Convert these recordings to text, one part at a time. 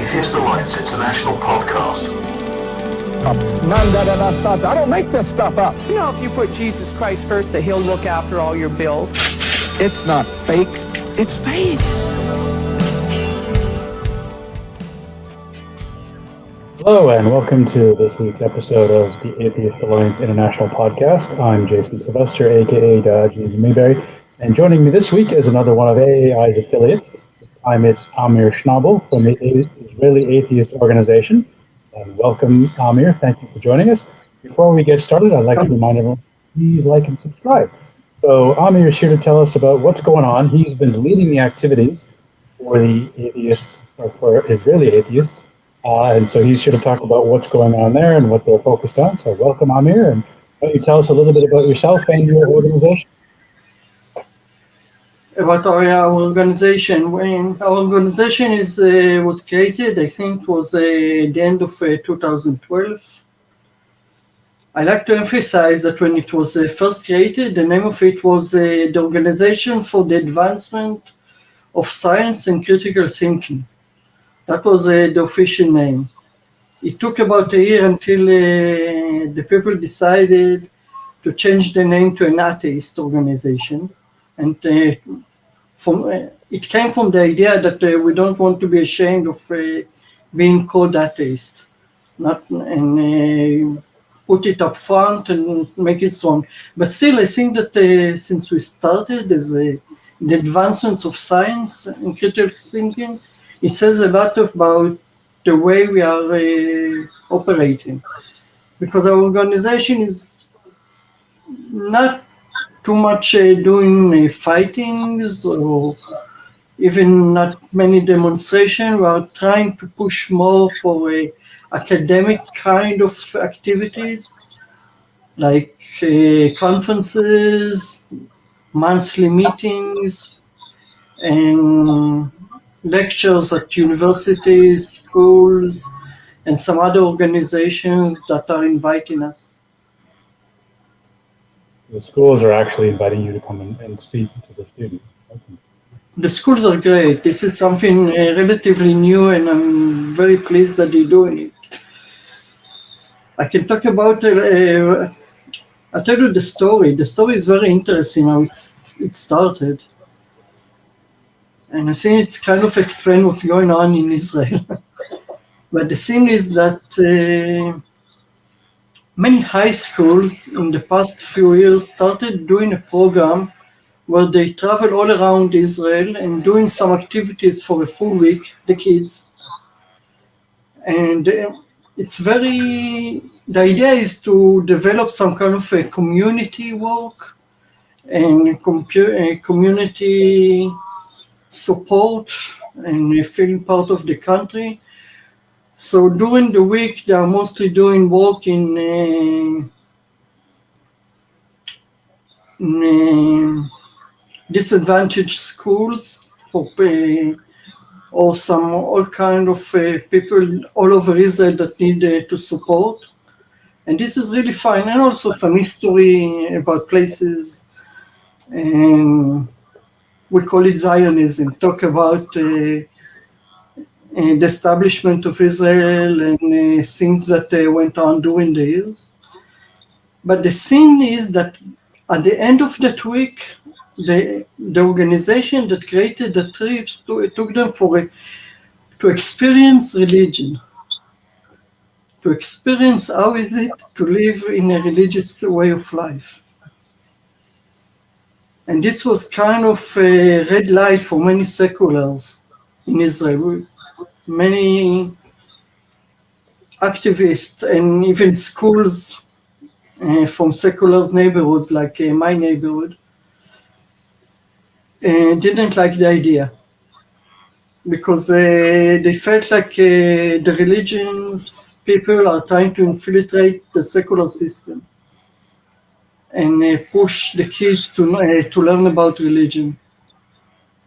Atheist Alliance International podcast. I don't make this stuff up. You know, if you put Jesus Christ first, that he'll look after all your bills. It's not fake, it's faith. Hello and welcome to this week's episode of the Atheist Alliance International podcast. I'm Jason Sylvester, aka Jesus Mayberry, and joining me this week is another one of AAI's affiliates. It's Amir Schnabel from the Israeli Atheist Association. And welcome, Amir. Thank you for joining us. Before we get started, I'd like to remind everyone, please like and subscribe. So Amir is here to tell us about what's going on. He's been leading the activities for the atheists, or for Israeli atheists. And so he's here to talk about what's going on there and what they're focused on. So welcome, Amir. And why don't you tell us a little bit about yourself and your organization? About our organization. When our organization was created, I think it was the end of 2012. I like to emphasize that when it was first created, the name of it was the Organization for the Advancement of Science and Critical Thinking. That was the official name. It took about a year until the people decided to change the name to an atheist organization. And it came from the idea that we don't want to be ashamed of being called atheist, and put it up front and make it strong. But still, I think that since we started as the advancements of science and critical thinking, it says a lot about the way we are operating, because our organization is not too much doing fightings or even not many demonstrations. We are trying to push more for academic kind of activities, like conferences, monthly meetings, and lectures at universities, schools, and some other organizations that are inviting us. The schools are actually inviting you to come and speak to the students. The schools are great. This is something relatively new, and I'm very pleased that they're doing it. I can talk about, I'll tell you the story. The story is very interesting how it started. And I think it's kind of explain what's going on in Israel. But the thing is that many high schools in the past few years started doing a program where they travel all around Israel and doing some activities for a full week, the kids. And the idea is to develop some kind of a community work and community support and feeling part of the country. So during the week, they are mostly doing work in disadvantaged schools or all kind of people all over Israel that need to support. And this is really fine. And also some history about places, and we call it Zionism, talk about the establishment of Israel and things that went on during the years. But the thing is that at the end of that week, the organization that created the trips took them to experience religion, to experience how is it to live in a religious way of life. And this was kind of a red light for many seculars in Israel. Many activists and even schools from secular neighborhoods like my neighborhood didn't like the idea, because they felt like the religions people are trying to infiltrate the secular system and push the kids to learn about religion.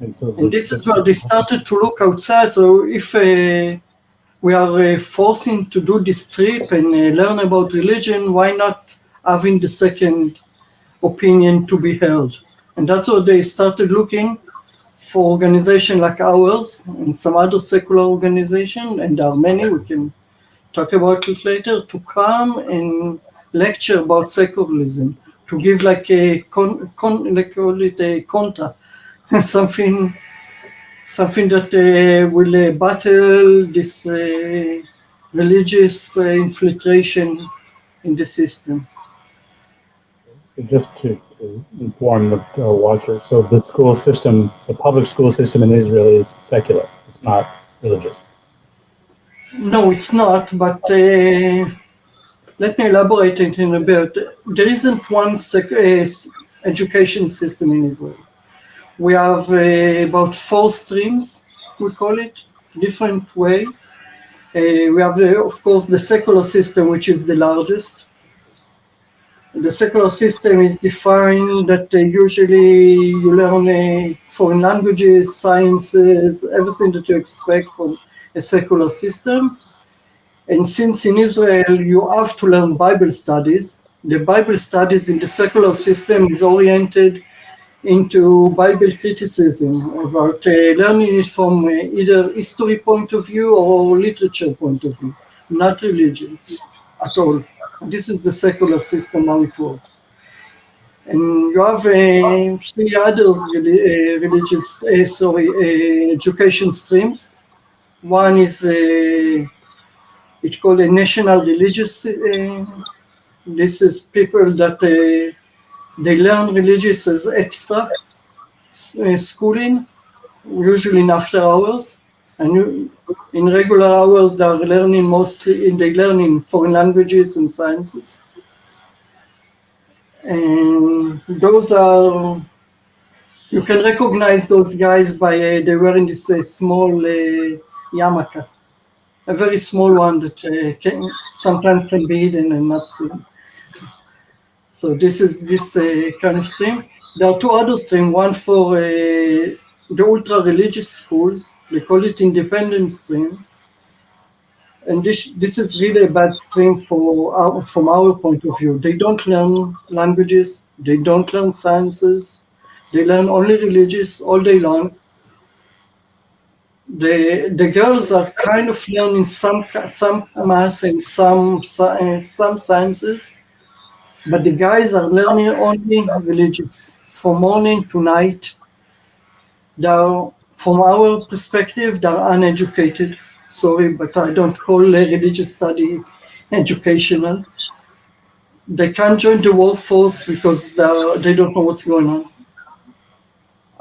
And this is where they started to look outside. So if we are forcing to do this trip and learn about religion, why not having the second opinion to be held? And that's what they started looking for organization like ours and some other secular organization, and there are many, we can talk about it later, to come and lecture about secularism, to give like a like call it a contra, something that will battle this religious infiltration in the system. Just to inform the watchers, so the school system, the public school system in Israel is secular. It's not religious. No, it's not, but let me elaborate it in a bit. There isn't one education system in Israel. We have about 4 streams, we call it, different way. We have, of course, the secular system, which is the largest. The secular system is defined that usually you learn foreign languages, sciences, everything that you expect from a secular system. And since in Israel you have to learn Bible studies, the Bible studies in the secular system is oriented into Bible criticism, about learning it from either history point of view or literature point of view, not religions at all. This is the secular system, how it works. And you have 3 others education streams. One is it's called a national religious. This is people that they learn religious as extra schooling, usually in after hours, and in regular hours they are learning they learn in foreign languages and sciences. And those are, you can recognize those guys by they wearing this small yarmulke, a very small one that sometimes can be hidden and not seen. So this is this kind of stream. There are 2 other streams, one for the ultra-religious schools, they call it independent stream. And this is really a bad stream from our point of view. They don't learn languages, they don't learn sciences, they learn only religious all day long. The girls are kind of learning some math and some sciences, but the guys are learning only religious from morning to night. From our perspective, they're uneducated. Sorry, but I don't call religious study educational. They can't join the workforce because they don't know what's going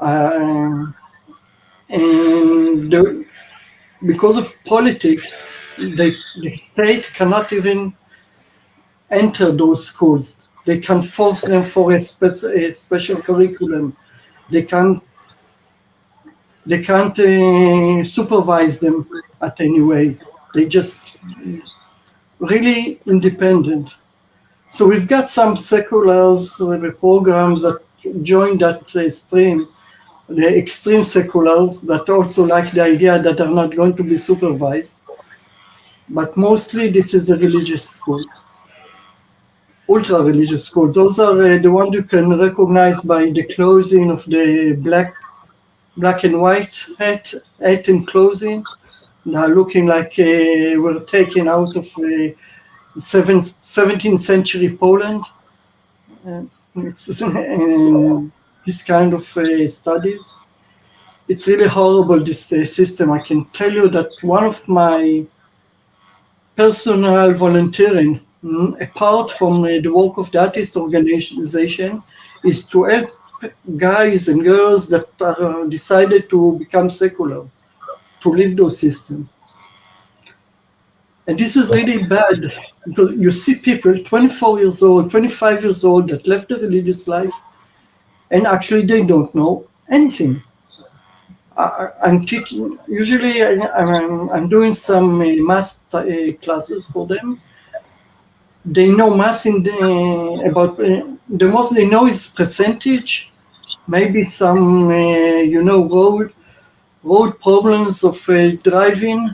on. And because of politics, the state cannot even enter those schools. They can force them for a special curriculum. They can't supervise them at any way. They just really independent. So we've got some seculars programs that join that stream, the extreme seculars that also like the idea that they're not going to be supervised. But mostly this is a religious schools, ultra-religious schools. Those are the ones you can recognize by the clothing of the black and white hat and clothing. They are looking like were taken out of 17th century Poland. It's this kind of studies. It's really horrible, this system. I can tell you that one of my personal volunteering, apart from the work of the atheist organization, is to help guys and girls that are decided to become secular, to leave those systems. And this is really bad, because you see people 24 years old, 25 years old that left the religious life, and actually they don't know anything. I'm teaching, usually I'm doing some math classes for them. They know math about the most they know is percentage, maybe some road problems of driving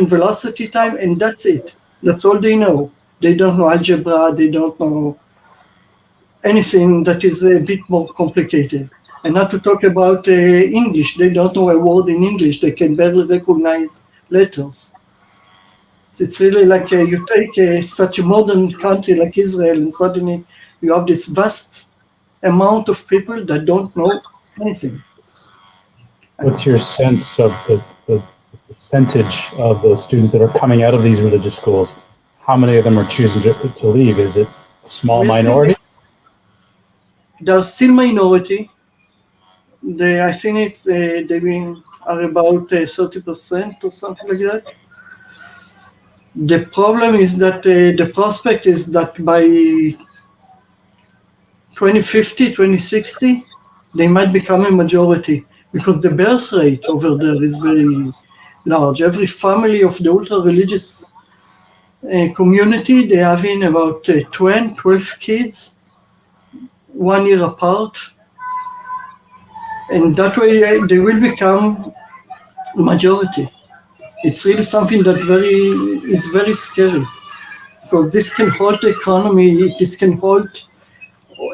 velocity time, and that's it. That's all they know. They don't know algebra. They don't know anything that is a bit more complicated. And not to talk about English. They don't know a word in English. They can barely recognize letters. So it's really like you take such a modern country like Israel, and suddenly you have this vast amount of people that don't know anything. What's your sense of the percentage of those students that are coming out of these religious schools? How many of them are choosing to leave? Is it a small minority? They're still minority. I think they are about 30% or something like that. The problem is that the prospect is that by 2050, 2060, they might become a majority because the birth rate over there is very large. Every family of the ultra-religious community, they have in about 12 kids, 1 year apart. And that way they will become majority. It's really something that is very scary because this can halt the economy, this can halt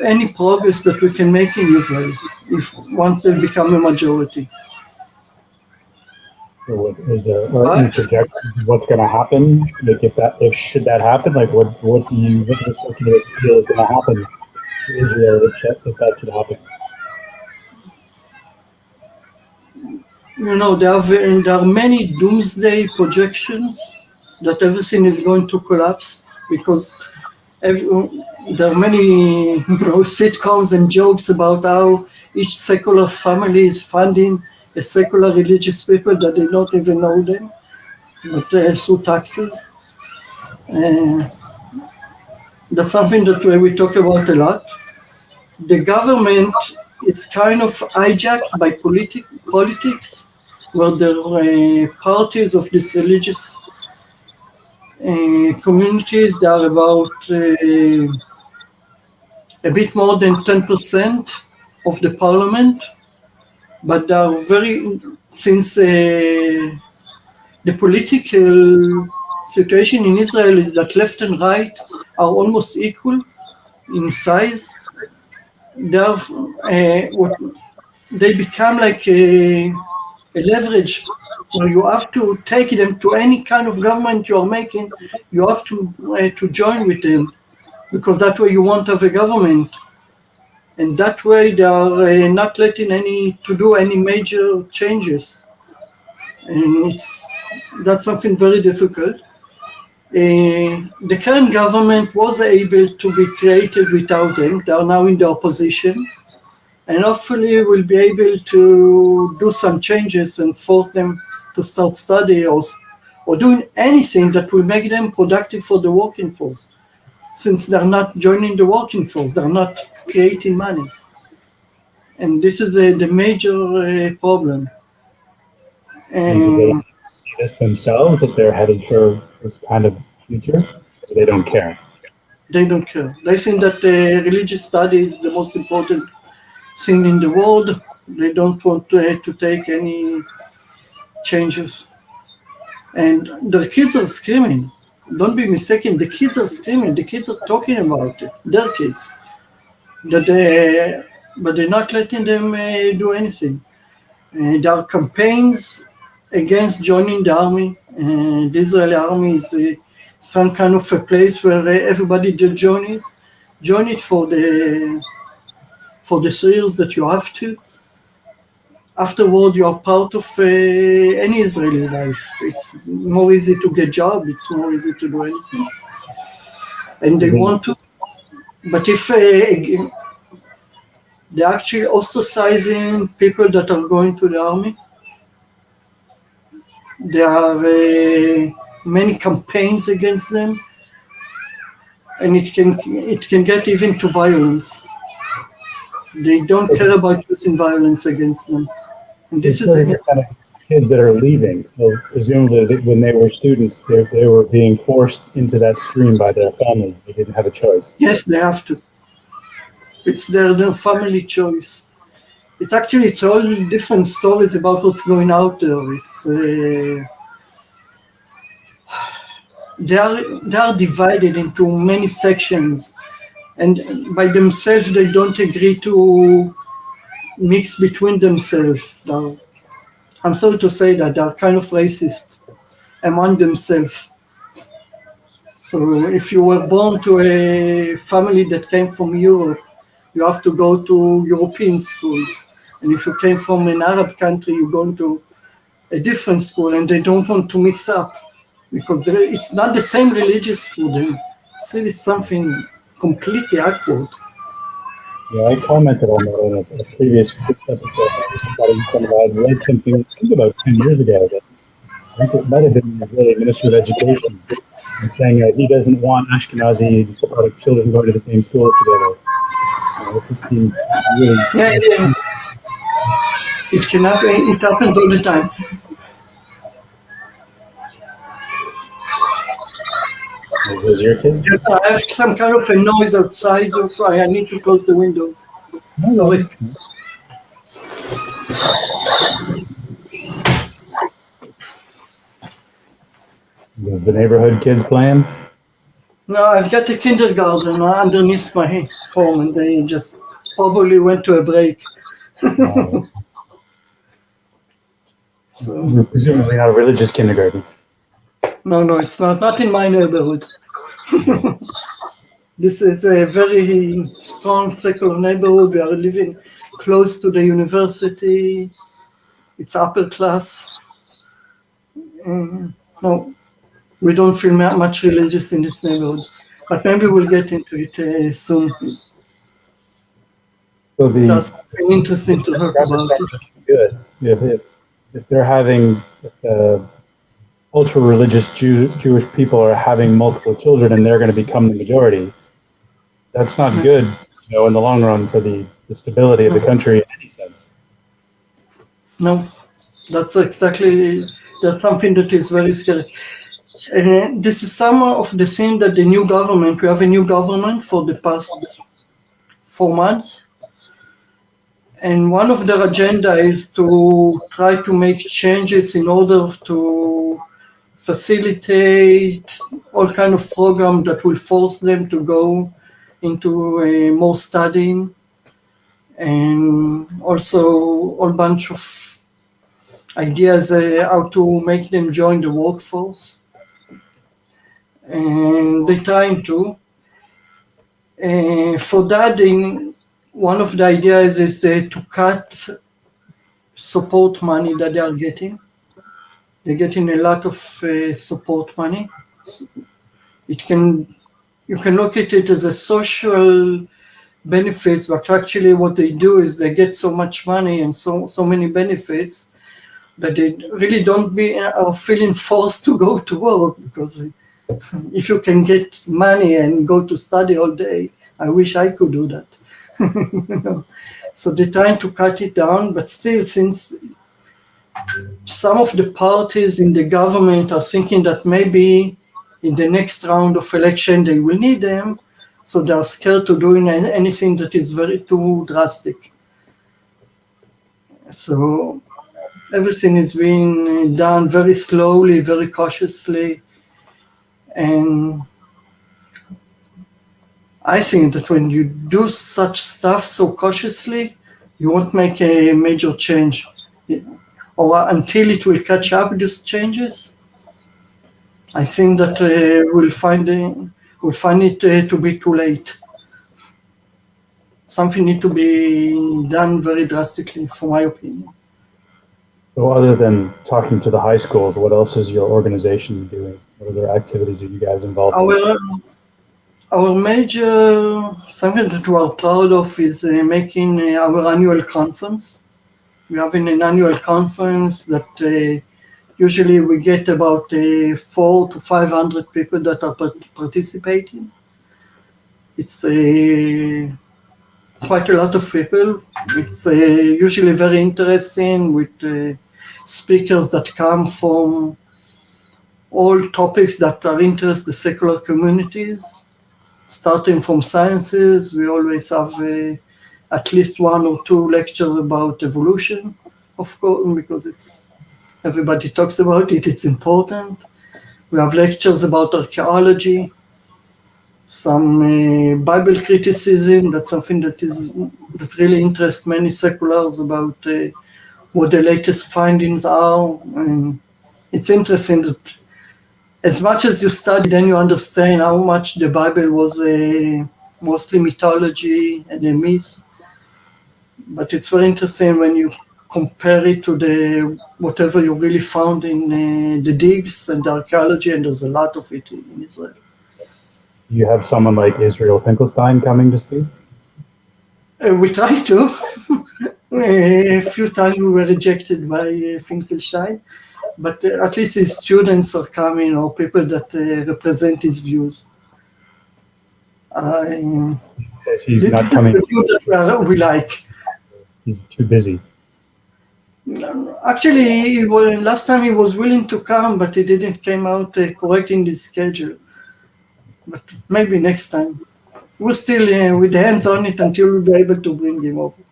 any progress that we can make in Israel if once they become a majority. So what is any projection of what's going to happen? Like if should that happen, like what do the secularists feel is going to happen to Israel if that should happen? You know, there are many doomsday projections that everything is going to collapse because there are many sitcoms and jokes about how each secular family is funding a secular religious people that they don't even know them, but through taxes. That's something that we talk about a lot. The government is kind of hijacked by politics, where there are parties of these religious communities that are about a bit more than 10% of the parliament, but they are since the political situation in Israel is that left and right are almost equal in size. They become like a leverage where you have to take them to any kind of government you are making. You have to join with them because that way you won't have a government, and that way they are not letting to do any major changes, and that's something very difficult. The current government was able to be created without them. They are now in the opposition, and hopefully we'll be able to do some changes and force them to start study or doing anything that will make them productive for the working force. Since they're not joining the working force, they're not creating money. And this is the major problem. And do they see this themselves, that they're headed for this kind of future? Or they don't care? They don't care. They think that religious study is the most important thing in the world. They don't want to take any changes. And the kids are screaming. Don't be mistaken, the kids are screaming. The kids are talking about it, their kids. But they're not letting them do anything. There are campaigns against joining the army. The Israeli army is some kind of a place where everybody just join it for the 3 years that you have to. Afterward, you are part of any Israeli life. It's more easy to get a job. It's more easy to do anything. And they want to. But if they're actually ostracizing people that are going to the army, there are many campaigns against them, and it can get even to violence. They don't care about using violence against them. And this is kind of kids that are leaving. So presumably, when they were students, they were being forced into that stream by their family. They didn't have a choice. Yes, they have to. It's their family choice. It's all different stories about what's going out there. It's they are divided into many sections, and by themselves they don't agree to mix between themselves. I'm sorry to say that they're kind of racist among themselves. So if you were born to a family that came from Europe, you have to go to European schools. And if you came from an Arab country, you're going to a different school, and they don't want to mix up because it's not the same religious for them. It's really something completely awkward. Yeah, I commented on that in a previous episode. I read something, I think about 10 years ago, that I think it might have been the Israeli Minister of Education, saying that he doesn't want Ashkenazi children going to the same schools together. It seems really... Yeah. It can happen. It happens all the time. Is this your kid? Yes, I have some kind of a noise outside, so I need to close the windows. Sorry. Is the neighborhood kids playing? No, I've got a kindergarten underneath my home, and they just probably went to a break. You're presumably not a religious kindergarten. No, it's not. Not in my neighborhood. This is a very strong secular neighborhood. We are living close to the university. It's upper class. No, we don't feel much religious in this neighborhood. But maybe we'll get into it soon. So That's interesting to talk about it. Good. If they're having, ultra-religious Jewish people are having multiple children and they're going to become the majority, that's not good, in the long run for the stability of the country in any sense. No, that's something that is very scary. This is some of the thing that we have a new government for the past 4 months. And one of their agenda is to try to make changes in order to facilitate all kind of program that will force them to go into more studying, and also a whole bunch of ideas how to make them join the workforce. And they're trying to. For that, one of the ideas is to cut support money that they are getting. They're getting a lot of support money. You can look at it as a social benefits, but actually what they do is they get so much money and so many benefits that they really are feeling forced to go to work, because if you can get money and go to study all day, I wish I could do that. So they're trying to cut it down, but still, since some of the parties in the government are thinking that maybe in the next round of election they will need them, so they are scared to doing anything that is very too drastic. So everything is being done very slowly, very cautiously, and I think that when you do such stuff so cautiously, you won't make a major change, or until it will catch up with these changes. I think that we'll find it to be too late. Something needs to be done very drastically, for my opinion. So other than talking to the high schools, what else is your organization doing? What other activities are you guys involved in? Our major, something that we are proud of, is making our annual conference. We have an annual conference that usually we get about 400 to 500 people that are participating. It's quite a lot of people. It's usually very interesting, with speakers that come from all topics that are interest the secular communities. Starting from sciences, we always have at least 1 or 2 lectures about evolution, of course, because everybody talks about it, it's important. We have lectures about archaeology, some Bible criticism. That's something that really interests many seculars about what the latest findings are. And it's interesting that as much as you study, then you understand how much the Bible was mostly mythology and a myth. But it's very interesting when you compare it to the whatever you really found in the digs and the archaeology, and there's a lot of it in Israel. You have someone like Israel Finkelstein coming to speak? We tried to. A few times we were rejected by Finkelstein, but at least his students are coming, or people that represent his views. He's not This coming. is the view that we like. He's too busy. Actually, last time he was willing to come, but he didn't come out correct in his schedule. But maybe next time. We're still with hands on it until we'll be able to bring him over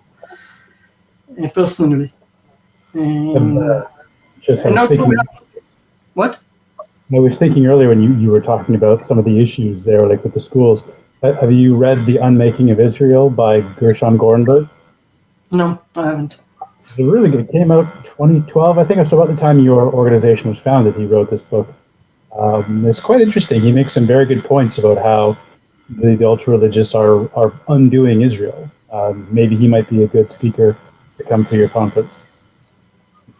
personally. And also, what? I was thinking earlier when you were talking about some of the issues there, like with the schools. Have you read The Unmaking of Israel by Gershom Gorenberg? No, I haven't. It's really good. It came out 2012, I think. It's about the time your organization was founded. He wrote this book. It's quite interesting. He makes some very good points about how the ultra-religious are undoing Israel. Maybe he might be a good speaker to come to your conference.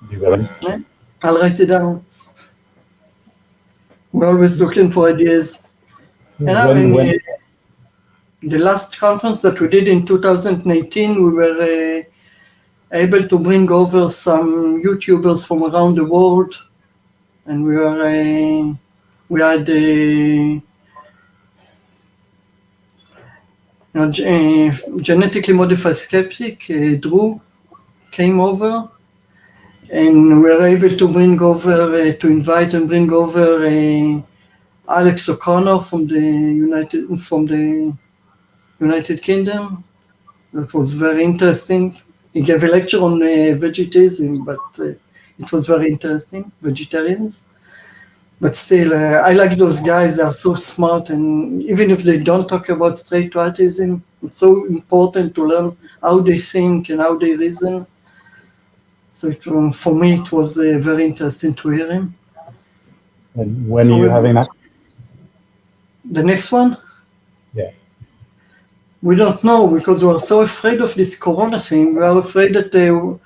Be willing. Yeah, I'll write it down. We're always looking for ideas. And the last conference that we did in 2018, we were able to bring over some YouTubers from around the world, and we had genetically modified skeptic, Drew, came over, and we were able to bring over, invite and bring over Alex O'Connor from the United Kingdom. That was very interesting. He gave a lecture on vegetism, but it was very interesting, vegetarians. But still, I like those guys. They are so smart, and even if they don't talk about straight to atheism, it's so important to learn how they think and how they reason. So for me, it was very interesting to hear him. And when are you having that? The next one? Yeah. We don't know, because we are so afraid of this corona thing. We are afraid that they will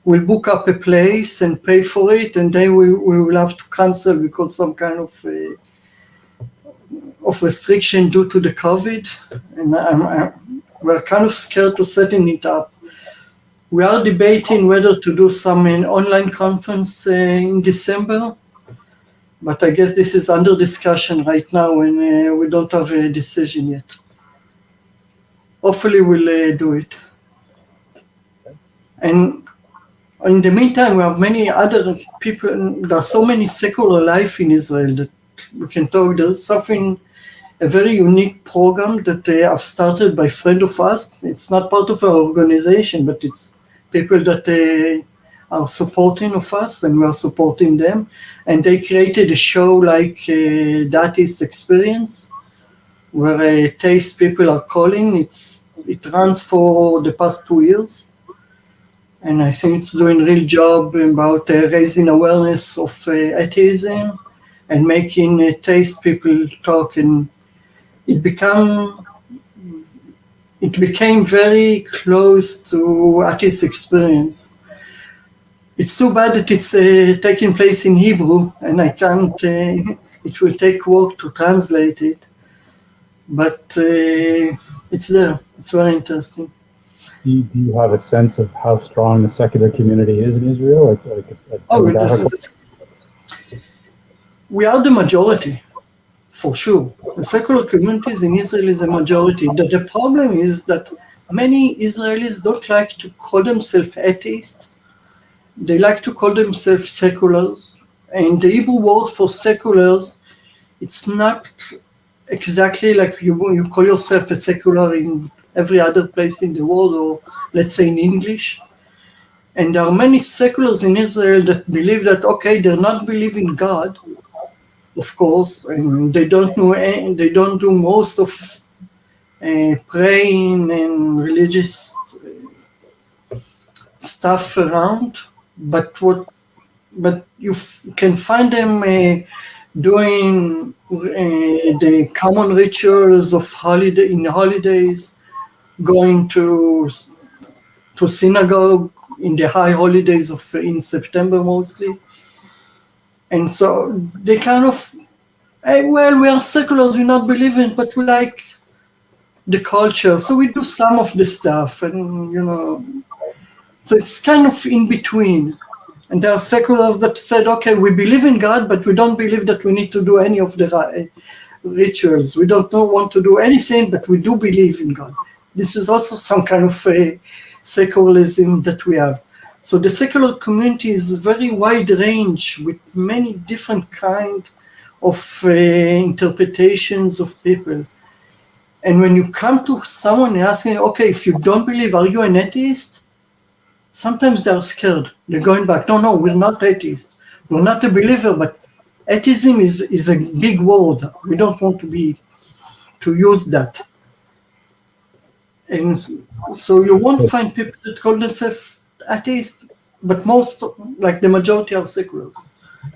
book up a place and pay for it, and then we will have to cancel because some kind of restriction due to the COVID. And we're kind of scared to setting it up. We are debating whether to do some online conference in December, but I guess this is under discussion right now, and we don't have a decision yet. Hopefully we'll do it. And in the meantime, we have many other people. There are so many secular life in Israel that we can talk. There's a very unique program that I've started by a friend of us. It's not part of our organization, but it's people that are supporting of us, and we are supporting them. And they created a show like the Atheist Experience, where atheist people are calling. It runs for the past 2 years. And I think it's doing a real job about raising awareness of atheism and making atheist people talk. And it became very close to atheist experience. It's too bad that it's taking place in Hebrew, and I can't, it will take work to translate it, but it's there. It's very interesting. Do you have a sense of how strong the secular community is in Israel? We are the majority, for sure. The secular communities in Israel is a majority. The problem is that many Israelis don't like to call themselves atheists. They like to call themselves seculars. And the Hebrew word for seculars, it's not exactly like you call yourself a secular in every other place in the world, or let's say in English. And there are many seculars in Israel that believe that, okay, they're not believing God, of course, and they don't do most of praying and religious stuff around, but you can find them doing the common rituals of holidays, going to synagogue in the high holidays in September mostly. And so they kind of, well, we are seculars, we not believe in, but we like the culture, so we do some of the stuff, and so it's kind of in between. And there are seculars that said, okay, we believe in God, but we don't believe that we need to do any of the rituals. We don't want to do anything, but we do believe in God. This is also some kind of secularism that we have. So the secular community is very wide range with many different kind of interpretations of people. And when you come to someone asking, okay, if you don't believe, are you an atheist? Sometimes they're scared. They're going back, no, we're not atheists. We're not a believer, but atheism is a big word. We don't want to use that. And so you won't find people that call themselves atheists, but most, like the majority, are seculars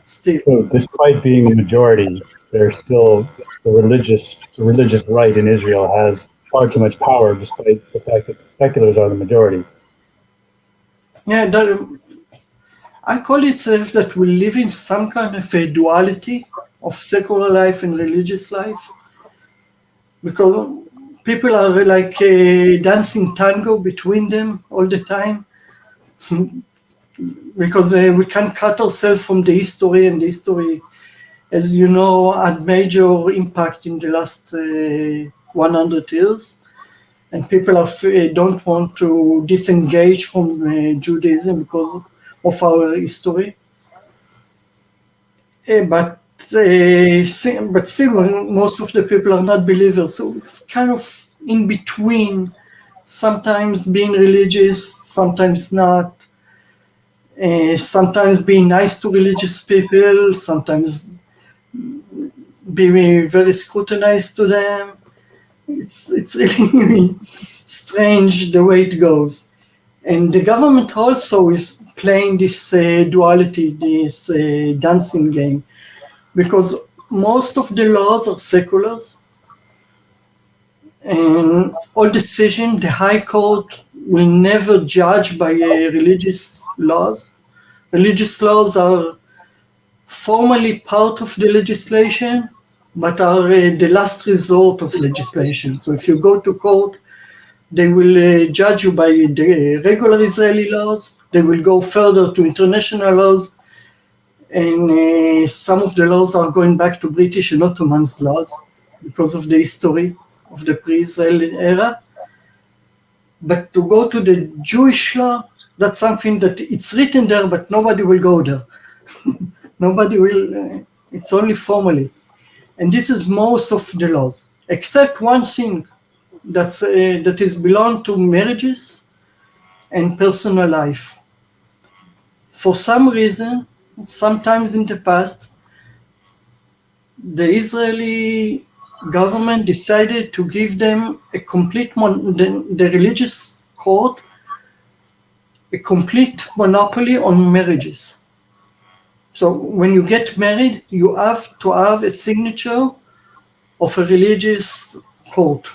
still. So despite being a majority, there's still the religious right in Israel has far too much power, despite the fact that the seculars are the majority. Yeah, I call it that we live in some kind of a duality of secular life and religious life, because people are like dancing tango between them all the time, because we can't cut ourselves from the history, and the history, as you know, had major impact in the last 100 years. And people don't want to disengage from Judaism because of our history. But still, most of the people are not believers. So it's kind of in between, sometimes being religious, sometimes not. Sometimes being nice to religious people, sometimes being very scrutinized to them. It's really strange the way it goes. And the government also is playing this duality, this dancing game, because most of the laws are seculars, and all decision, the High Court will never judge by religious laws. Religious laws are formally part of the legislation, but are the last resort of legislation. So if you go to court, they will judge you by the regular Israeli laws. They will go further to international laws. And some of the laws are going back to British and Ottoman laws because of the history of the pre-Israeli era. But to go to the Jewish law, that's something that it's written there, but nobody will go there. Nobody will, it's only formally. And this is most of the laws, except one thing that is belong to marriages and personal life. For some reason, sometimes in the past, the Israeli government decided to give them a complete, the religious court, a complete monopoly on marriages. So when you get married, you have to have a signature of a religious court.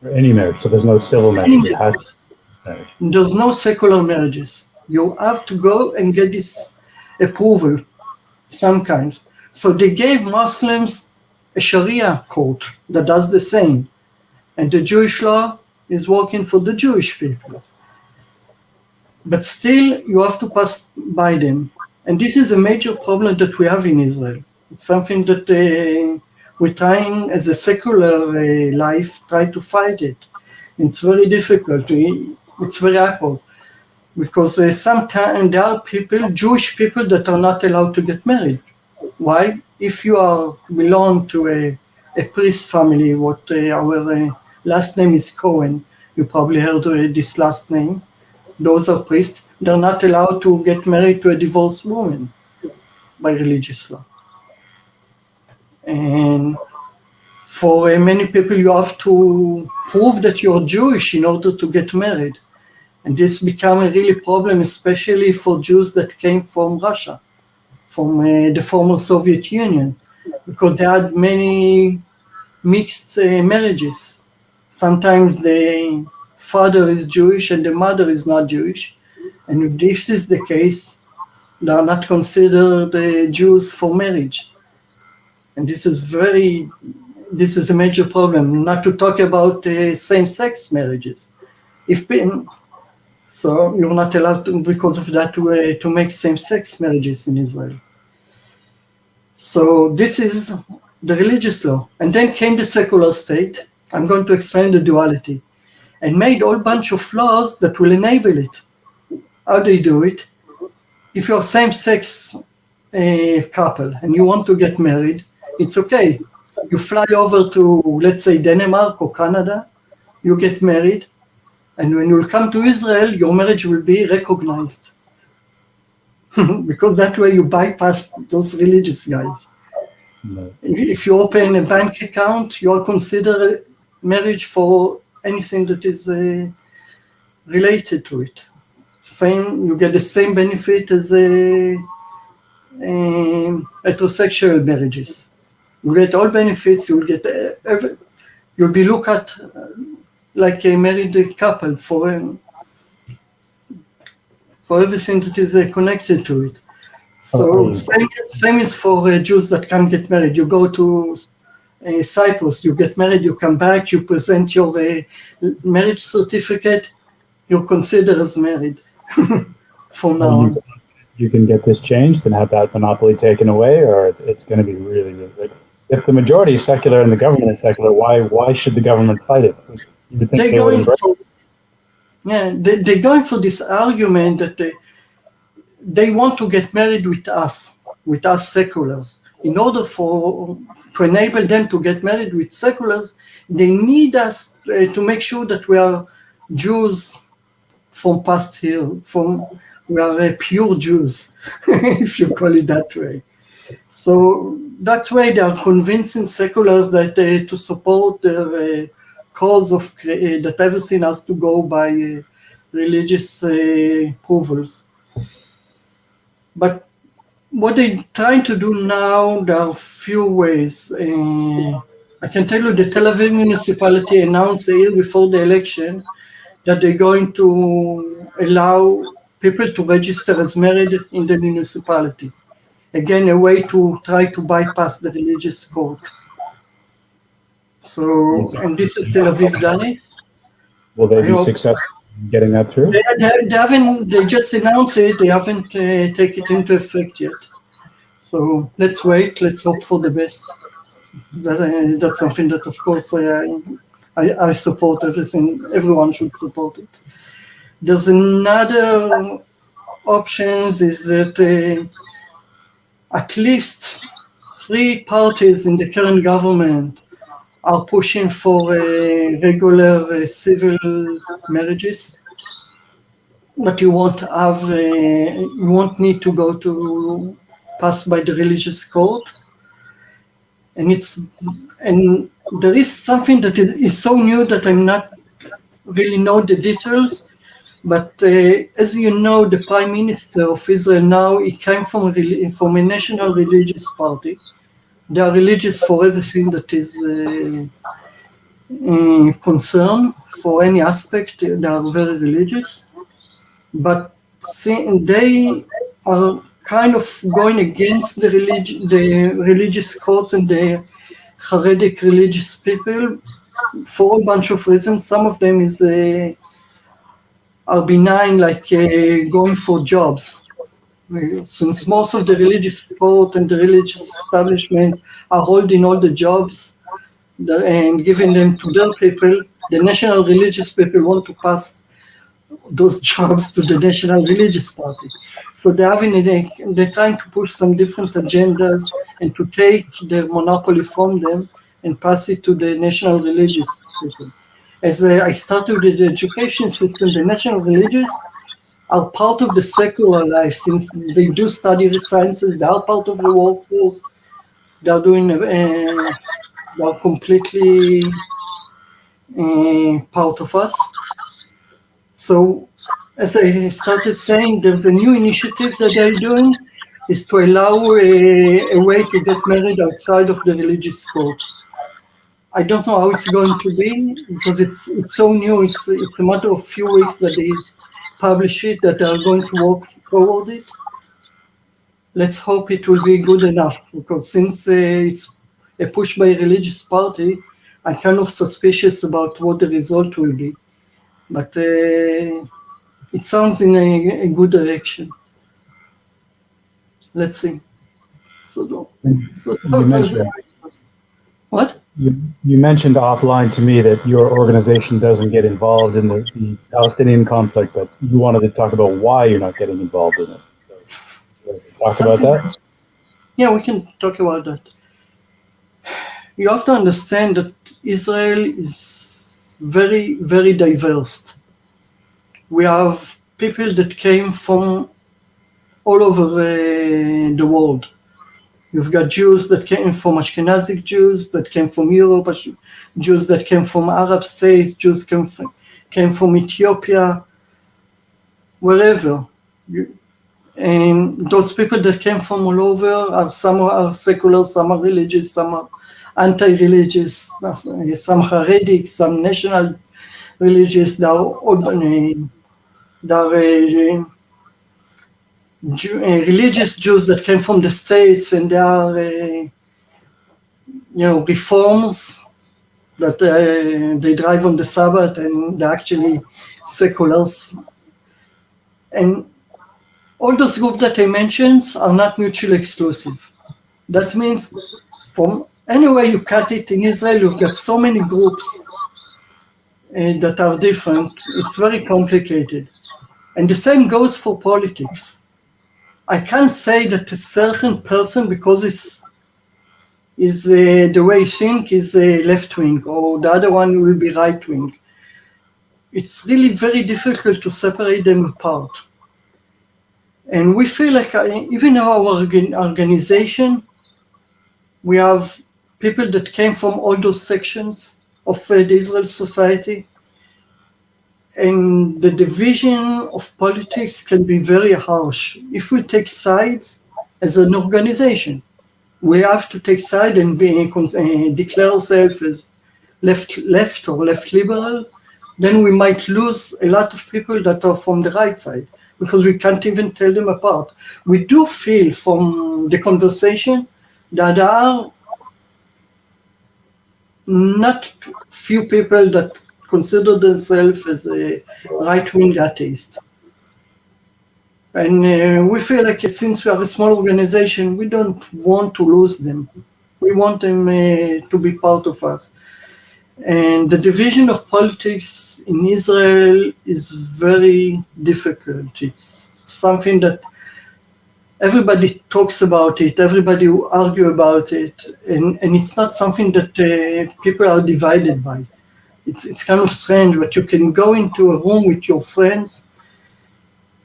Or any marriage, so there's no civil marriage. It has to be marriage. There's no secular marriages. You have to go and get this approval, some kind. So they gave Muslims a Sharia court that does the same. And the Jewish law is working for the Jewish people. But still, you have to pass by them. And this is a major problem that we have in Israel. It's something that we're trying, as a secular life, try to fight it. It's very difficult. It's very awkward. Because sometimes there are people, Jewish people, that are not allowed to get married. Why? If you belong to a priest family, what our last name is Cohen, you probably heard this last name. Those are priests. They're not allowed to get married to a divorced woman by religious law. And for many people, you have to prove that you're Jewish in order to get married. And this became a really problem, especially for Jews that came from Russia, from the former Soviet Union, because they had many mixed marriages. Sometimes the father is Jewish and the mother is not Jewish. And if this is the case, they are not considered Jews for marriage. And this is a major problem, not to talk about same-sex marriages. So you're not allowed to, because of that, to make same-sex marriages in Israel. So this is the religious law. And then came the secular state. I'm going to explain the duality. And made a whole bunch of laws that will enable it. How do you do it? If you're a same-sex couple and you want to get married, it's okay. You fly over to, let's say, Denmark or Canada, you get married, and when you come to Israel, your marriage will be recognized. Because that way you bypass those religious guys. No. If you open a bank account, you are considered marriage for anything that is related to it. You get the same benefit as heterosexual marriages. You get all benefits. You'll be looked at like a married couple for everything that is connected to it. So same is for Jews that can't get married. You go to Cyprus, you get married, you come back, you present your marriage certificate, you're considered as married for now on. You can get this changed and have that monopoly taken away, or it's going to be really, really like, if the majority is secular and the government is secular, why should the government fight it? They're going for this argument that they want to get married with us seculars. In order to enable them to get married with seculars, they need us to make sure that we are Jews from past years, we are pure Jews, if you call it that way. So that way they are convincing seculars that to support their cause of that everything has to go by religious approvals. But what they're trying to do now, there are a few ways. I can tell you the Tel Aviv municipality announced a year before the election that they're going to allow people to register as married in the municipality. Again, a way to try to bypass the religious code. So, and this is Tel Aviv done it. Will they be successful in getting that through? They just announced it, they haven't taken it into effect yet. So let's wait, let's hope for the best. That's something that, of course, I support everyone should support it. There's another options is that at least 3 parties in the current government are pushing for regular civil marriages, but you won't need to go to pass by the religious code, and there is something that is so new that I'm not really know the details. But as you know, the Prime Minister of Israel now, he came from a national religious party. They are religious for everything that is concerned, for any aspect, they are very religious. But they are kind of going against the religious codes and the Haredic religious people for a bunch of reasons. Some of them are benign, like going for jobs. Since most of the religious court and the religious establishment are holding all the jobs and giving them to their people, the national religious people want to pass those jobs to the national religious party. So they're trying to push some different agendas and to take their monopoly from them and pass it to the national religious people. As I started with the education system, the national religious are part of the secular life, since they do study the sciences, they are part of the workforce, They are doing. They are completely part of us. So, as I started saying, there's a new initiative that they're doing, is to allow a way to get married outside of the religious court. I don't know how it's going to be, because it's so new. It's a matter of few weeks that they publish it, that they are going to work toward it. Let's hope it will be good enough, because since it's a push by a religious party, I'm kind of suspicious about what the result will be. But it sounds in a good direction. Let's see. What? You mentioned offline to me that your organization doesn't get involved in the Palestinian conflict, but you wanted to talk about why you're not getting involved in it. So, talk about that? Yeah, we can talk about that. You have to understand that Israel is very, very diverse. We have people that came from all over the world. You've got Jews that came from Ashkenazic Jews, that came from Europe, Jews that came from Arab states, Jews came from Ethiopia, wherever. And those people that came from all over, some are secular, some are religious, some are anti-religious, some Haredic, some national religious. There are religious Jews that came from the States, and there are reforms that they drive on the Sabbath, and they're actually seculars. And all those groups that I mentioned are not mutually exclusive. That means from anywhere you cut it in Israel, you've got so many groups that are different. It's very complicated. And the same goes for politics. I can't say that a certain person, because is the way you think, is left-wing, or the other one will be right-wing. It's really very difficult to separate them apart. And we feel like even our organization, we have people that came from all those sections of the Israel society. And the division of politics can be very harsh. If we take sides as an organization, we have to take side and declare ourselves as left or left liberal, then we might lose a lot of people that are from the right side, because we can't even tell them apart. We do feel from the conversation that there are not few people that consider themselves as a right-wing atheist. And we feel like since we are a small organization, we don't want to lose them. We want them to be part of us. And the division of politics in Israel is very difficult. It's something that everybody talks about it, everybody will argue about it, and it's not something that people are divided by. It's kind of strange, but you can go into a room with your friends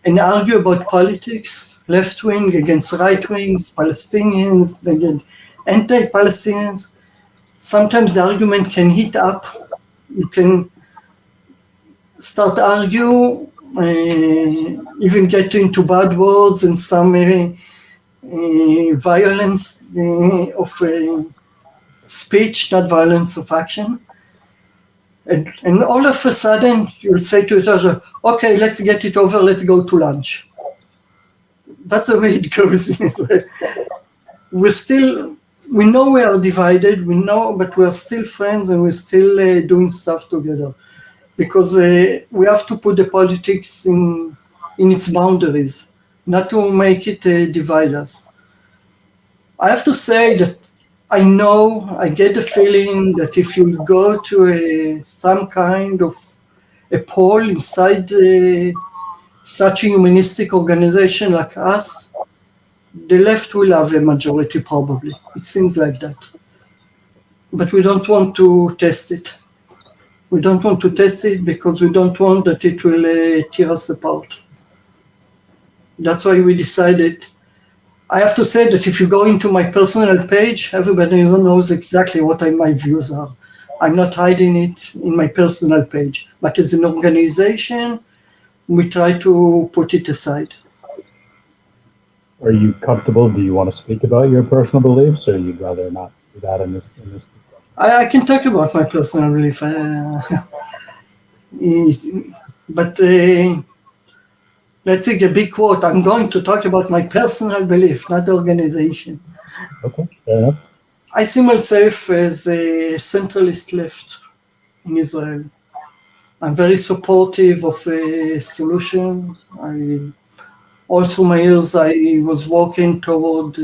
and argue about politics, left wing against right wings, Palestinians against anti-Palestinians. Sometimes the argument can heat up. You can start argue, even get into bad words and some violence of speech, not violence of action. And all of a sudden, you'll say to each other, okay, let's get it over, let's go to lunch. That's the way it goes. We know we are divided, we know, but we're still friends and we're still doing stuff together. Because we have to put the politics in its boundaries, not to make it divide us. I have to say that I get the feeling that if you go to some kind of a poll inside such a humanistic organization like us, the left will have a majority probably. It seems like that. But we don't want to test it. We don't want to test it because we don't want that it will tear us apart. That's why we decided, I have to say that if you go into my personal page, everybody knows exactly what my views are. I'm not hiding it in my personal page, but as an organization, we try to put it aside. Are you comfortable? Do you want to speak about your personal beliefs, or you'd rather not do that in this discussion? I can talk about my personal belief, but let's take a big quote. I'm going to talk about my personal belief, not the organization. Okay, fair enough. I see myself as a centralist left in Israel. I'm very supportive of a solution. All through my years, I was working toward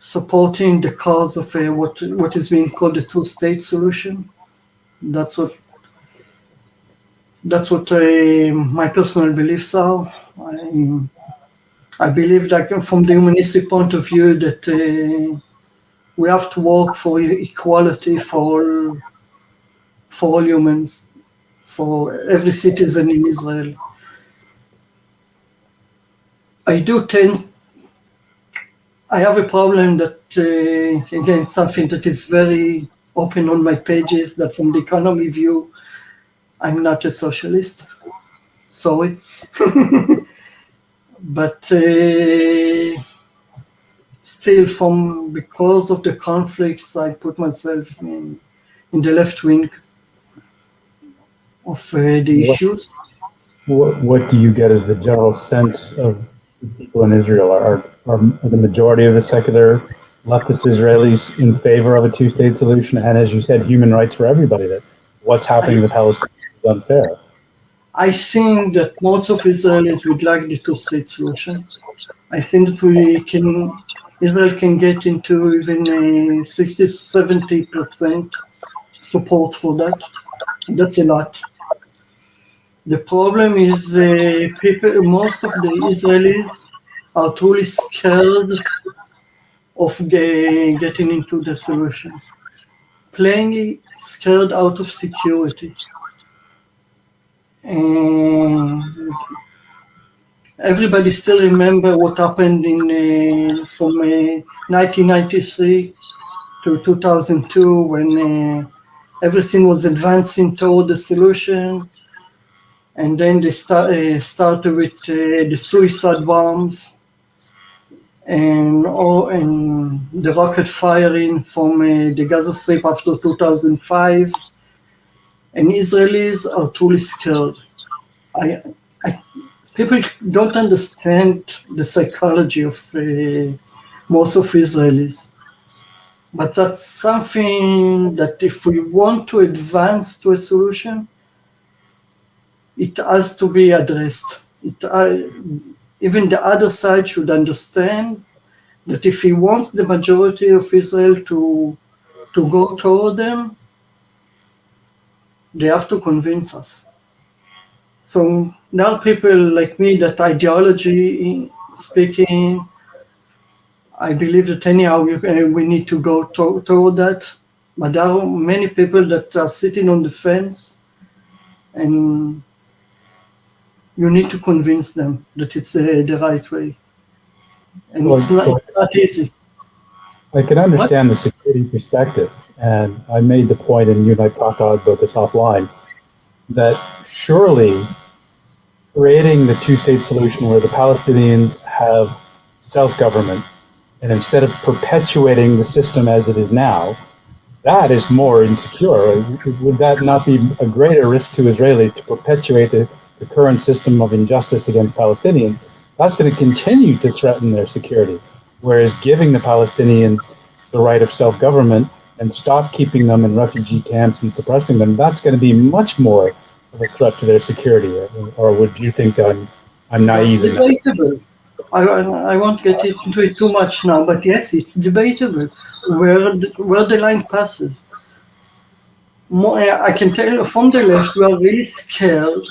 supporting the cause of what is being called the two-state solution. That's what my personal beliefs are. I believe that from the humanistic point of view that we have to work for equality for all humans, for every citizen in Israel. I have a problem that, again, something that is very open on my pages, that from the economy view, I'm not a socialist. Sorry. But still, because of the conflicts, I put myself in the left wing of the issues. What do you get as the general sense of the people in Israel? Are the majority of the secular leftist Israelis in favor of a two-state solution? And as you said, human rights for everybody, that what's happening with Palestinians is unfair. I think that most of Israelis would like the two-state solution. I think that Israel can get into even 60 to 70% support for that. That's a lot. The problem is most of the Israelis are truly scared of getting into the solution. Plainly scared out of security. And everybody still remember what happened from 1993 to 2002 when everything was advancing toward the solution. And then they started with the suicide bombs and the rocket firing from the Gaza Strip after 2005. And Israelis are truly scared. People don't understand the psychology of most of Israelis. But that's something that if we want to advance to a solution, it has to be addressed. Even the other side should understand that if he wants the majority of Israel to go toward them, they have to convince us. So now people like me, that ideology speaking, I believe that anyhow we need to go toward that. But there are many people that are sitting on the fence, and you need to convince them that it's the right way. And it's not easy. I can understand the security perspective, and I made the point, and you and I talked about this offline, that surely creating the two-state solution where the Palestinians have self-government, and instead of perpetuating the system as it is now, that is more insecure. Would that not be a greater risk to Israelis to perpetuate the current system of injustice against Palestinians? That's going to continue to threaten their security. Whereas giving the Palestinians the right of self-government and stop keeping them in refugee camps and suppressing them, that's going to be much more of a threat to their security. Or would you think I'm naive? It's debatable. I won't get into it too much now, but yes, it's debatable where the line passes. I can tell you from the left, we are really scared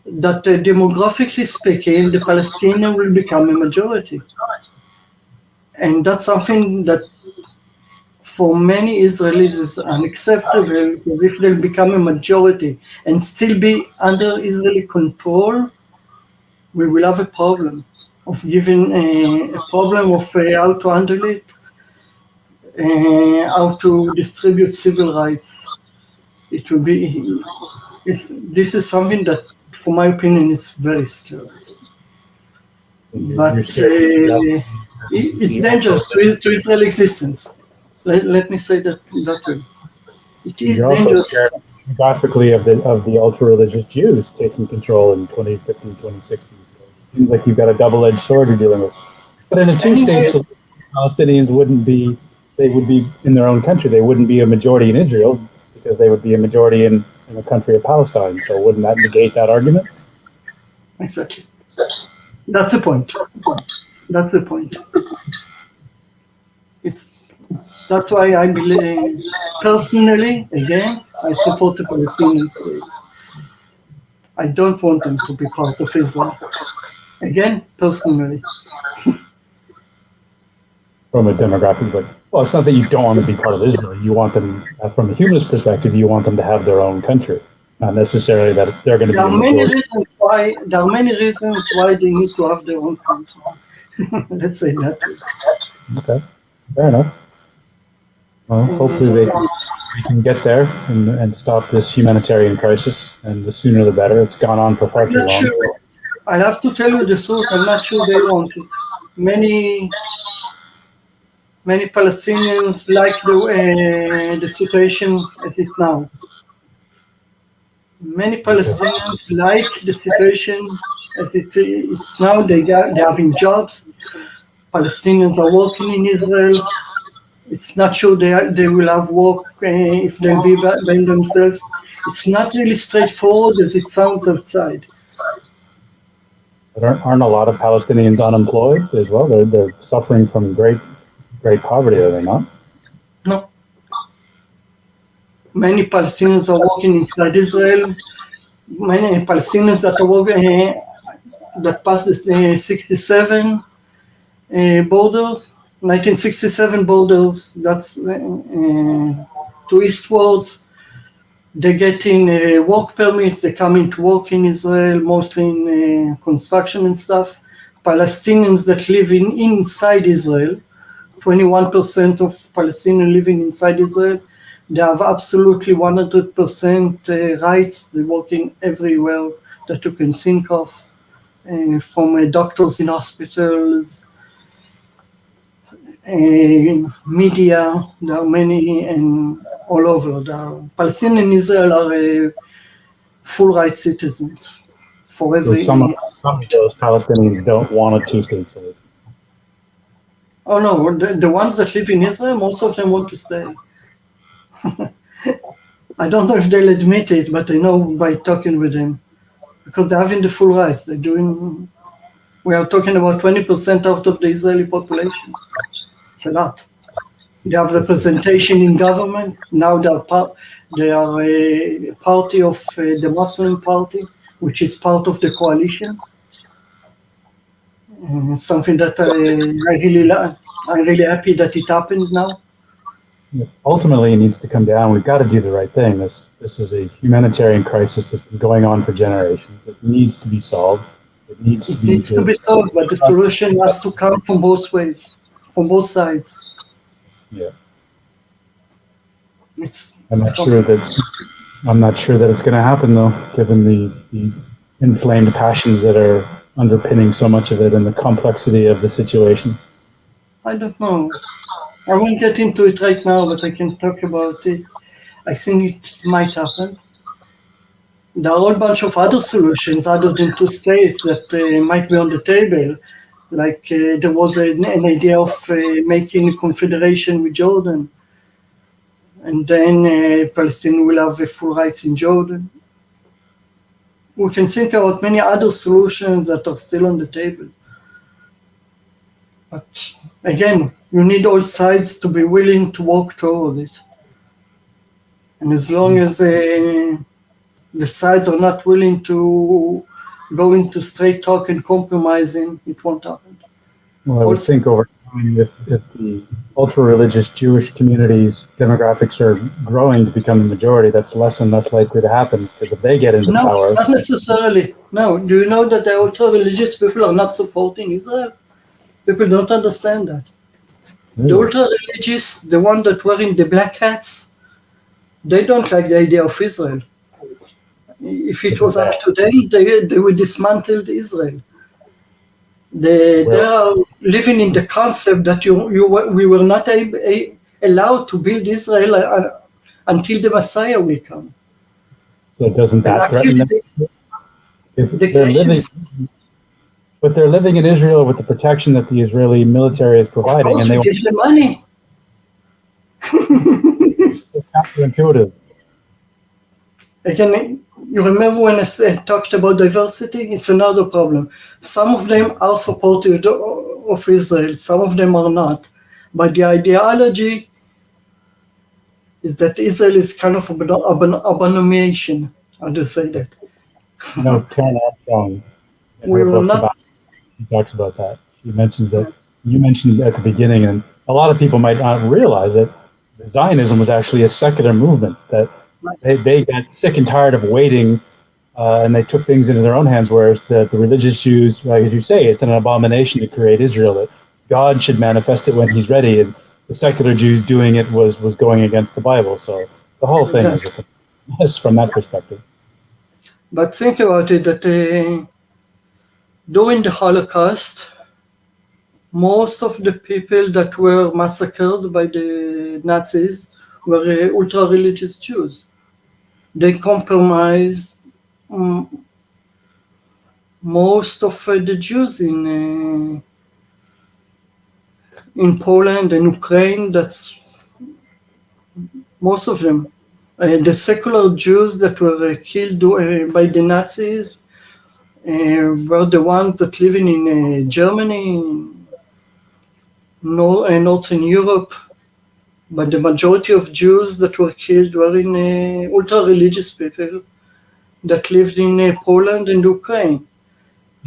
that demographically speaking, the Palestinian will become a majority. And that's something that for many Israelis is unacceptable, because if they become a majority and still be under Israeli control, we will have a problem. of giving a problem of how to handle it, how to distribute civil rights. It will be. This is something that, for my opinion, is very scary. But it's dangerous to Israel existence. Let me say that way. It is You're also dangerous. scared geographically of the ultra-religious Jews taking control in 2050, 2060. So it seems like you've got a double-edged sword you're dealing with. But in a two-state solution, Palestinians would be in their own country. They wouldn't be a majority in Israel because they would be a majority in the country of Palestine. So wouldn't that negate that argument? Exactly. That's the point. That's the point. That's why I believe, personally, again, I support the Palestinian state. I don't want them to be part of Israel. Again, personally. From a demographic, well, it's not that you don't want to be part of Israel. You want them, from a humanist perspective, you want them to have their own country, not necessarily that they're going to be a majority. There are many reasons why they need to have their own country. Let's say that. Okay, fair enough. Well, hopefully they can get there and stop this humanitarian crisis, and the sooner the better. It's gone on for far too long. Sure. I have to tell you the truth. I'm not sure they want it. Many Palestinians like the situation as it now. Many Palestinians like the situation as it's now. They're having jobs. Palestinians are working in Israel. It's not sure they will have work if they'll be by themselves. It's not really straightforward as it sounds outside. But aren't a lot of Palestinians unemployed as well? They're suffering from great poverty, are they not? No. Many Palestinians are working inside Israel. Many Palestinians that are working that passed the 67 borders. 1967 borders, that's to eastwards. They're getting work permits, they come into work in Israel, mostly in construction and stuff. Palestinians that live inside Israel, 21% of Palestinians living inside Israel, they have absolutely 100% rights. They're working everywhere that you can think of, from doctors in hospitals, media, there are many, and all over. The Palestinians in Israel are full rights citizens for every. So some of those Palestinians don't want a two-state solution. Oh no, the ones that live in Israel, most of them want to stay. I don't know if they'll admit it, but I know by talking with them, because they're having the full rights. They're doing. We are talking about 20% out of the Israeli population. It's a lot. They have representation in government. Now they are a party of the Muslim party, which is part of the coalition. Something that I'm really happy that it happened now. Ultimately, it needs to come down. We've got to do the right thing. This is a humanitarian crisis that's been going on for generations. It needs to be solved. It needs to be solved, but the solution has to come from both ways, from both sides. Yeah. I'm not sure that it's going to happen, though, given the inflamed passions that are underpinning so much of it and the complexity of the situation. I don't know. I won't get into it right now, but I can talk about it. I think it might happen. There are a whole bunch of other solutions other than two states that might be on the table. Like there was an idea of making a confederation with Jordan. And then Palestine will have full rights in Jordan. We can think about many other solutions that are still on the table. But again, you need all sides to be willing to work toward it. And as long as the sides are not willing to go into straight talk and compromising, it won't happen. Well, I would think over mean, if the ultra-religious Jewish community's demographics are growing to become the majority, that's less and less likely to happen, because if they get into No, power... not necessarily. No, do you know that the ultra-religious people are not supporting Israel? People don't understand that. The ultra-religious, the one that wearing the black hats, they don't like the idea of Israel. If it was up to them, they would dismantle Israel. They are living in the concept that we were not allowed to build Israel until the Messiah will come. So doesn't that threaten them? But they're living in Israel with the protection that the Israeli military is providing. Of course, and they give them money. It's counterintuitive. Again, you remember when I talked about diversity? It's another problem. Some of them are supportive of Israel, some of them are not. But the ideology is that Israel is kind of an abomination. How do you say that? No, Karen Armstrong, in her book she talks about that. She mentions that, you mentioned at the beginning, and a lot of people might not realize that Zionism was actually a secular movement, that they got sick and tired of waiting, and they took things into their own hands, whereas the religious Jews, like as you say, it's an abomination to create Israel, that God should manifest it when he's ready, and the secular Jews doing it was going against the Bible. So the whole thing is a mess from that perspective. But think about it, that during the Holocaust, most of the people that were massacred by the Nazis were ultra-religious Jews. They compromised most of the Jews in Poland and Ukraine. That's most of them. The secular Jews that were killed by the Nazis were the ones that living in Germany, Northern Europe, but the majority of Jews that were killed were in ultra-religious people that lived in Poland and Ukraine.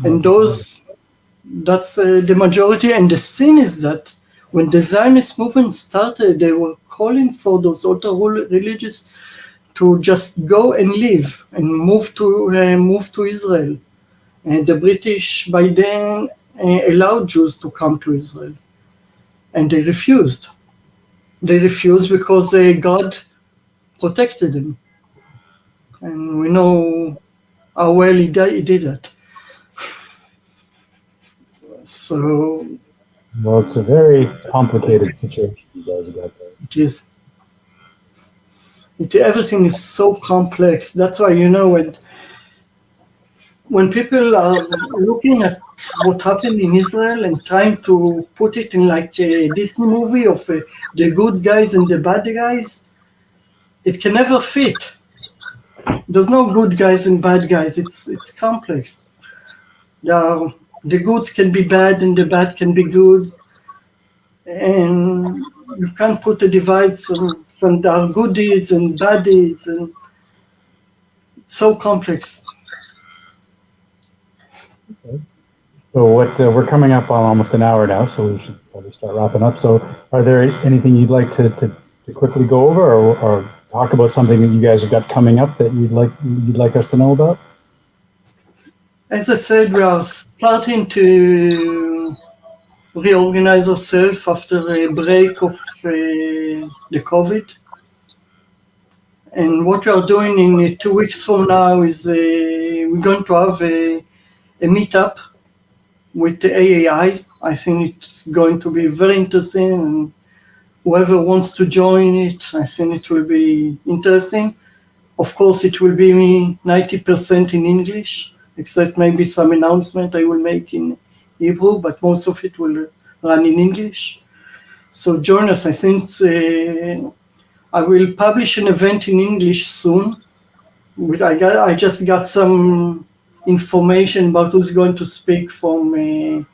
And that's the majority. And the thing is that when the Zionist movement started, they were calling for those ultra-religious to just go and live and move to Israel. And the British by then allowed Jews to come to Israel. And they refused. They refused because God protected them. And we know how well he did that. So... Well, it's a very complicated situation you guys got there. It is. Everything is so complex. That's why, when people are looking at what happened in Israel and trying to put it in like a Disney movie of the good guys and the bad guys, it can never fit. There's no good guys and bad guys. It's complex. The goods can be bad and the bad can be good. And you can't put a divide. Some there are good deeds and bad deeds. And it's so complex. Okay. So we're coming up on almost an hour now, so we should probably start wrapping up. So are there anything you'd like to quickly go over or talk about something that you guys have got coming up that you'd like us to know about? As I said, we are starting to reorganize ourselves after a break of the COVID. And what we are doing in 2 weeks from now is we're going to have a meetup with the AAI. I think it's going to be very interesting, and whoever wants to join it, I think it will be interesting. Of course, it will be 90% in English, except maybe some announcement I will make in Hebrew, but most of it will run in English. So join us. I think I will publish an event in English soon. I just got some information about who's going to speak from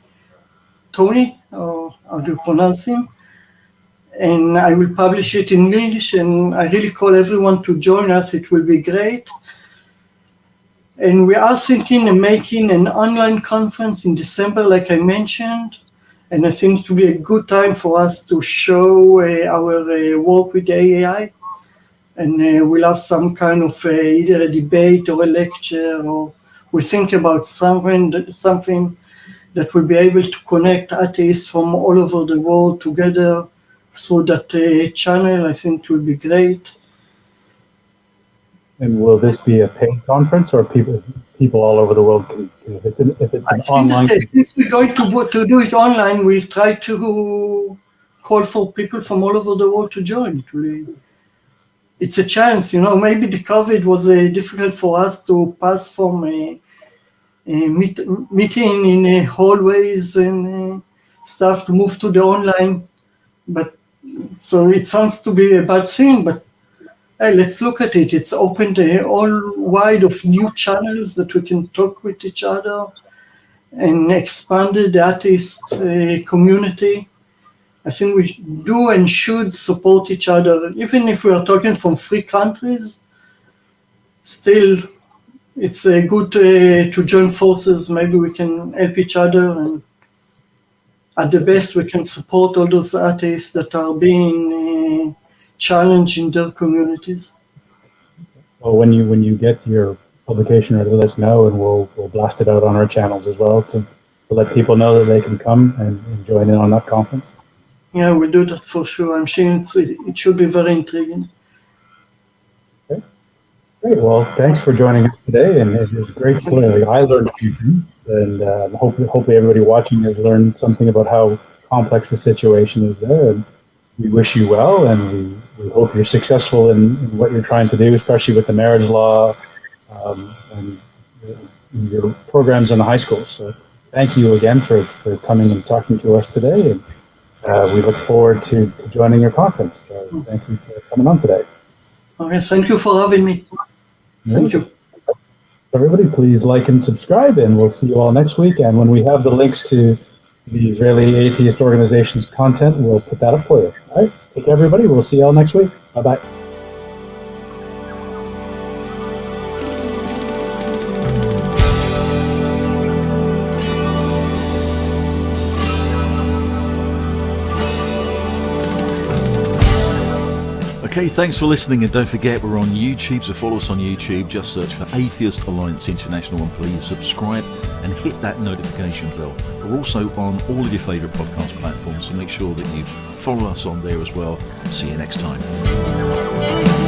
Tony, or how do you pronounce him? And I will publish it in English, and I really call everyone to join us. It will be great. And we are thinking of making an online conference in December, like I mentioned. And I think it will be a good time for us to show our work with the AAI. And we'll have some kind of either a debate or a lecture, or we'll think about something that will be able to connect atheists from all over the world together through that channel. I think it will be great. And will this be a paid conference, or people all over the world can, if it's an online? Since we're going to do it online, we'll try to call for people from all over the world to join. It's a chance, maybe the COVID was difficult for us to pass from meeting in hallways and stuff to move to the online. But so it sounds to be a bad thing, but hey, let's look at it. It's opened all wide of new channels that we can talk with each other and expanded the atheist community. I think we do and should support each other, even if we are talking from free countries. Still, it's good to join forces. Maybe we can help each other, and at the best, we can support all those atheists that are being challenged in their communities. Well, when you get your publication ready, let us know, and we'll blast it out on our channels as well to let people know that they can come and join in on that conference. Yeah, we'll do that for sure. I'm sure it should be very intriguing. Okay. Great. Well, thanks for joining us today, and it was great to learn. I learned a few things, and hopefully everybody watching has learned something about how complex the situation is there. And we wish you well, and we hope you're successful in what you're trying to do, especially with the marriage law and your programs in the high schools. So thank you again for coming and talking to us today, and we look forward to joining your conference. Thank you for coming on today. Okay, thank you for having me. Thank you. Everybody, please like and subscribe, and we'll see you all next week. And when we have the links to the Israeli Atheist Organization's content, we'll put that up for you. All right, take care, everybody. We'll see you all next week. Bye-bye. Okay, thanks for listening, and don't forget we're on YouTube, so follow us on YouTube. Just search for Atheist Alliance International, and please subscribe and hit that notification bell. We're also on all of your favourite podcast platforms, so make sure that you follow us on there as well. See you next time.